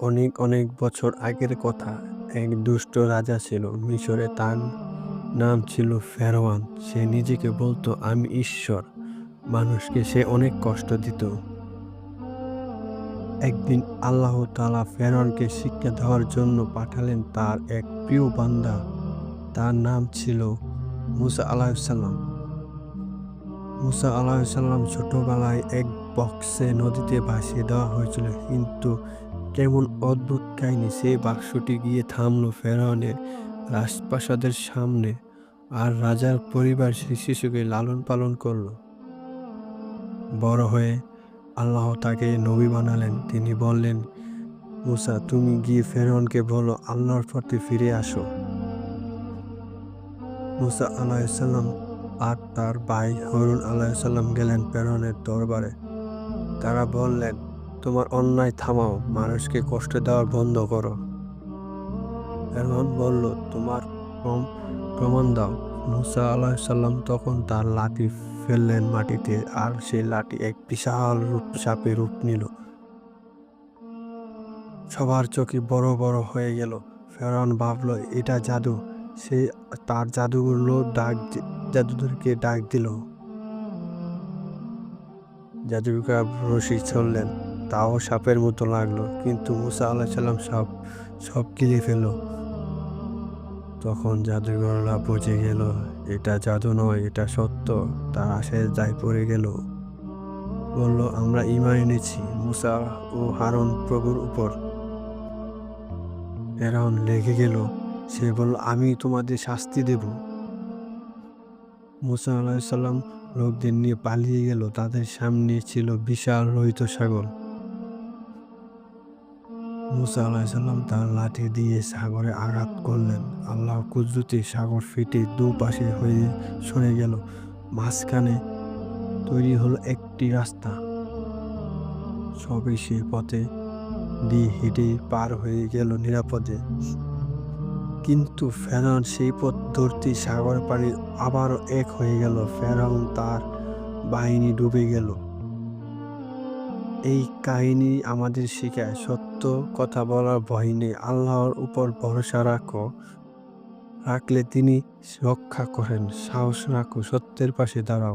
অনেক অনেক বছর আগের কথা। এক দুষ্ট রাজা ছিল মিশরে। তার নাম ছিল ফেরআউন। সে নিজেকে বলতো আমি ঈশ্বর। মানুষকে সে অনেক কষ্ট দিত। একদিন আল্লাহ তাআলা ফেরআউনকে শিক্ষা দেওয়ার জন্য পাঠালেন তার এক প্রিয় বান্দা। তার নাম ছিল মুসা আলাইহিসসালাম। মুসা আলাইহিসসালাম ছোটবেলায় এক বক্সে নদীতে ভাসিয়ে দেওয়া হয়েছিল, কিন্তু কেমন অদ্ভুত কাহিনী! সেই বাক্সটি গিয়ে থামলো ফেরাউনের রাজপ্রাসাদের সামনে, আর রাজার পরিবার সেই শিশুকে লালন পালন করলো। বড় হয়ে আল্লাহ তাকে নবী বানালেন। তিনি বললেন, মুসা, তুমি গিয়ে ফেরাউনকে বলো আল্লাহর পথে ফিরে আসো। মুসা আলাইহিসসালাম আর তার ভাই হারুন আলাইহিসসালাম গেলেন ফেরাউনের দরবারে। তারা বললেন, তোমার অন্যায় থামাও, মানুষকে কষ্ট দেওয়া বন্ধ করো। ফেরাউন বলল, তোমার প্রমাণ দাও। মুসা আলাইহিসসালাম তখন তার লাঠি ফেললেন মাটিতে, আর সেই লাঠি এক বিশাল সাপের রূপ নিল। সবার চোখে বড় বড় হয়ে গেল। ফেরাউন ভাবল এটা জাদু। সে তার জাদুঘরকে ডাক দিল। জাদুকর রশি ছড়লেন, তাও সাপের মতো লাগলো, কিন্তু মুসা আলাইহিসসালাম সব গিলে ফেলল। তখন জাদুকররা বুঝে গেল এটা জাদু নয়, এটা সত্য। তারা সেজদায় পড়ে গেল, বলল, আমরা ঈমান এনেছি মুসা ও হারুন প্রভুর উপর। ফেরাউন রেগে গেল। সে বলল, আমি তোমাদের শাস্তি দেব। মুসা আলাইহিসসালাম লোকদের নিয়ে পালিয়ে গেল। তাদের সামনে ছিল বিশাল লোহিত সাগর। মুসা আলাইহিসসালাম তার লাঠি দিয়ে সাগরে আঘাত করলেন। আল্লাহর কুদরতে সাগর ফেটে দুপাশে হয়ে সরে গেল। মাঝখানে তৈরি হলো একটি রাস্তা। সবাই সেই পথে দিয়ে হেঁটে পার হয়ে গেল নিরাপদে। কিন্তু ফেরাউন সেই পথ ধরতেই সাগর পাড়ি আবারও এক হয়ে গেল। ফেরাউন তার বাহিনী ডুবে গেল। এই কাহিনী আমাদের শেখায় সত্য কথা বলার ভয় নেই। আল্লাহর উপর ভরসা রাখলে তিনি রক্ষা করেন। সাহস রাখো, সত্যের পাশে দাঁড়াও।